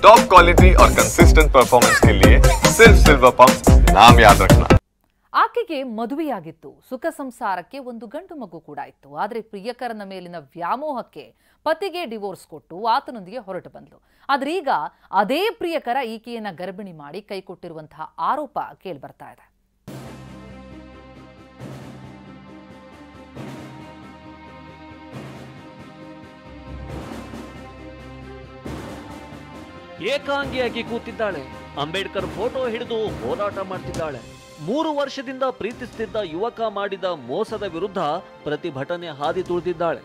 Top quality और consistent performance के लिए सिर्फ सिल्वर पंप नाम याद रखना। ಆಕೆಗೆ ಮದುವೆಯಾಗಿತ್ತು, ಸುಖ ಸಂಸಾರಕ್ಕೆ ಒಂದು ಗಂಡು ಮಗು ಕೂಡ ಇತ್ತು. ಆದರೆ ಪ್ರಿಯಕರನ ಮೇಲಿನ ವ್ಯಾಮೋಹಕ್ಕೆ ಪತಿಗೆ ಡಿವೋರ್ಸ್ ಕೊಟ್ಟು ಆತನೊಂದಿಗೆ ಹೊರಟು ಬಂದ್ಲು. ಆದ್ರೆ ಈಗ ಅದೇ ಪ್ರಿಯಕರ ಈಕೆಯನ್ನ ಗರ್ಭಿಣಿ ಮಾಡಿ ಕೈ ಕೊಟ್ಟಿರುವಂತಹ ಆರೋಪ ಕೇಳಿ ಬರ್ತಾ ಇದೆ. ಏಕಾಂಗಿಯಾಗಿ ಕೂತಿದ್ದಾಳೆ. ಅಂಬೇಡ್ಕರ್ ಫೋಟೋ ಹಿಡಿದು ಹೋರಾಟ ಮಾಡ್ತಿದ್ದಾಳೆ. 3 ವರ್ಷದಿಂದ ಪ್ರೀತಿಸುತ್ತಿದ್ದ ಯುವಕ ಮಾಡಿದ ಮೋಸದ ವಿರುದ್ಧ ಪ್ರತಿಭಟನೆ ಹಾದಿ ತುಳಿದಿದ್ದಾಳೆ.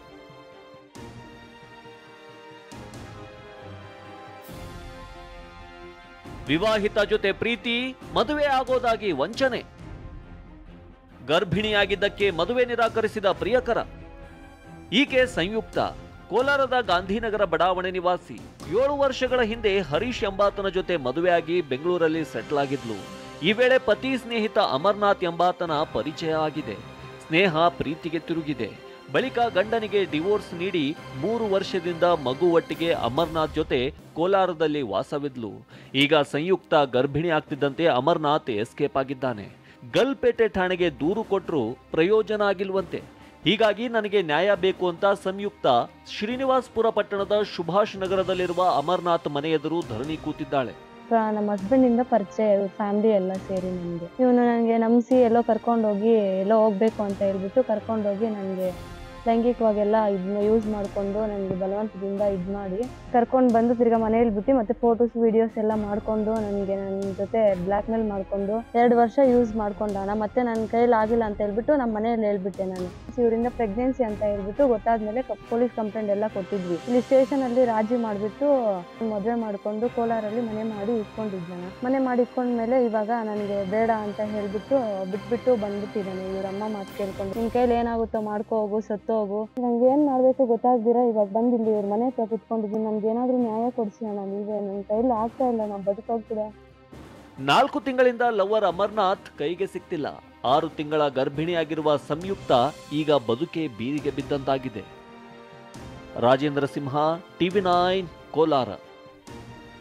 ವಿವಾಹಿತ ಜೊತೆ ಪ್ರೀತಿ, ಮದುವೆ ಆಗೋದಾಗಿ ವಂಚನೆ. ಗರ್ಭಿಣಿಯಾಗಿದ್ದಕ್ಕೆ ಮದುವೆ ನಿರಾಕರಿಸಿದ ಪ್ರಿಯಕರ. ಈಕೆ ಸಂಯುಕ್ತ, ಕೋಲಾರದ ಗಾಂಧಿನಗರ ಬಡಾವಣೆ ನಿವಾಸಿ. 7 ವರ್ಷಗಳ ಹಿಂದೆ ಹರೀಶ್ ಎಂಬಾತನ ಜೊತೆ ಮದುವೆಯಾಗಿ ಬೆಂಗಳೂರಲ್ಲಿ ಸೆಟ್ಲ್ ಆಗಿದ್ಲು. ಈ ವೇಳೆ ಪತಿ ಸ್ನೇಹಿತ ಅಮರ್ನಾಥ್ ಎಂಬಾತನ ಪರಿಚಯ ಆಗಿದೆ. ಸ್ನೇಹ ಪ್ರೀತಿಗೆ ತಿರುಗಿದೆ. ಬಳಿಕ ಗಂಡನಿಗೆ ಡಿವೋರ್ಸ್ ನೀಡಿ 3 ವರ್ಷದಿಂದ ಮಗು ಒಟ್ಟಿಗೆ ಅಮರ್ನಾಥ್ ಜೊತೆ ಕೋಲಾರದಲ್ಲಿ ವಾಸವಿದ್ಲು. ಈಗ ಸಂಯುಕ್ತ ಗರ್ಭಿಣಿ ಆಗ್ತಿದ್ದಂತೆ ಅಮರ್ನಾಥ್ ಎಸ್ಕೇಪ್ ಆಗಿದ್ದಾನೆ. ಗಲ್ಪೇಟೆ ಠಾಣೆಗೆ ದೂರು ಕೊಟ್ಟರು ಪ್ರಯೋಜನ ಆಗಿಲ್ವಂತೆ. ಹೀಗಾಗಿ ನನಗೆ ನ್ಯಾಯ ಬೇಕು ಅಂತ ಸಂಯುಕ್ತ ಶ್ರೀನಿವಾಸಪುರ ಪಟ್ಟಣದ ಸುಭಾಷ್ ನಗರದಲ್ಲಿರುವ ಅಮರ್ನಾಥ್ ಮನೆ ಎದುರು ಧರಣಿ ಕೂತಿದ್ದಾಳೆ. ನಮ್ಮ ಹಸ್ಬೆಂಡ್ ಇಂದ ಪರಿಚಯ, ಫ್ಯಾಮಿಲಿ ಎಲ್ಲ ಸೇರಿ ನನ್ಗೆ ಇವನು ನನಗೆ ನಂಬಿಸಿ ಎಲ್ಲೋ ಕರ್ಕೊಂಡೋಗಿ ಎಲ್ಲೋ ಹೋಗ್ಬೇಕು ಅಂತ ಹೇಳ್ಬಿಟ್ಟು ಕರ್ಕೊಂಡೋಗಿ ನನಗೆ ಲೈಂಗಿಕವಾಗೆಲ್ಲ ಇದನ್ನ ಯೂಸ್ ಮಾಡಿಕೊಂಡು ನನಗೆ ಬಲವಂತದಿಂದ ಇದು ಮಾಡಿ ಕರ್ಕೊಂಡು ಬಂದು ತಿರ್ಗಾ ಮನೇಲಿ ಬಿಟ್ಟು ಮತ್ತೆ ಫೋಟೋಸ್ ವಿಡಿಯೋಸ್ ಎಲ್ಲ ಮಾಡಿಕೊಂಡು ನನಗೆ ನನ್ನ ಜೊತೆ ಬ್ಲ್ಯಾಕ್ ಮೇಲ್ ಮಾಡಿಕೊಂಡು 2 ವರ್ಷ ಯೂಸ್ ಮಾಡ್ಕೊಂಡಣ. ಮತ್ತೆ ನನ್ನ ಕೈಯಲ್ಲಿ ಆಗಿಲ್ಲ ಅಂತ ಹೇಳ್ಬಿಟ್ಟು ನಮ್ಮ ಮನೆಯಲ್ಲಿ ಹೇಳ್ಬಿಟ್ಟೆ ನಾನು. ಇವರಿಂದ ಪ್ರೆಗ್ನೆನ್ಸಿ ಅಂತ ಹೇಳ್ಬಿಟ್ಟು ಗೊತ್ತಾದ್ಮೇಲೆ ಪೊಲೀಸ್ ಕಂಪ್ಲೇಂಟ್ ಎಲ್ಲ ಕೊಟ್ಟಿದ್ವಿ. ಇಲ್ಲಿ ಸ್ಟೇಷನ್ ಅಲ್ಲಿ ರಾಜಿ ಮಾಡಿಬಿಟ್ಟು ಮದುವೆ ಮಾಡಿಕೊಂಡು ಕೋಲಾರಲ್ಲಿ ಮನೆ ಮಾಡಿ ಇಟ್ಕೊಂಡಿದ್ದೆ. ಮನೆ ಮಾಡಿ ಇಟ್ಕೊಂಡ್ಮೇಲೆ ಇವಾಗ ನನಗೆ ಬೇಡ ಅಂತ ಹೇಳ್ಬಿಟ್ಟು ಬಿಟ್ಬಿಟ್ಟು ಬಂದ್ಬಿಟ್ಟಿದ್ದಾನೆ. ಇವ್ರ ಅಮ್ಮ ಮಾತು ಕೇಳ್ಕೊಂಡು ನಿನ್ ಕೈಲಿ ಏನಾಗುತ್ತೋ ಮಾಡ್ಕೋ ಹೋಗು, ಸತ್ತು ಹೋಗು. ನಂಗೆ ಏನ್ ಮಾಡ್ಬೇಕು ಗೊತ್ತಾಗ್ದಿರಾ ಇವಾಗ ಬಂದಿಲ್ಲಿ ಇವ್ರ ಮನೆ ಹತ್ರ ಕುತ್ಕೊಂಡಿದ್ದೀನಿ. ನನ್ಗೆ ಏನಾದ್ರೂ ನ್ಯಾಯ ಕೊಡಿಸಿ ಅಣ್ಣ, ನೀವೇ. ನನ್ನ ಕೈಲಿ ಆಗ್ತಾ ಇಲ್ಲ, ನಾವು ಬದುಕೋಗ್ಬಿಡ. 4 ತಿಂಗಳಿಂದ ಲವರ್ ಅಮರ್ನಾಥ್ ಕೈಗೆ ಸಿಕ್ತಿಲ್ಲ. 6 ತಿಂಗಳ ಗರ್ಭಿಣಿಯಾಗಿರುವ ಸಂಯುಕ್ತ ಈಗ ಬದುಕೆ ಬೀದಿಗೆ ಬಿದ್ದಂತಾಗಿದೆ. ರಾಜೇಂದ್ರ ಸಿಂಹ, TV9, ಕೋಲಾರ.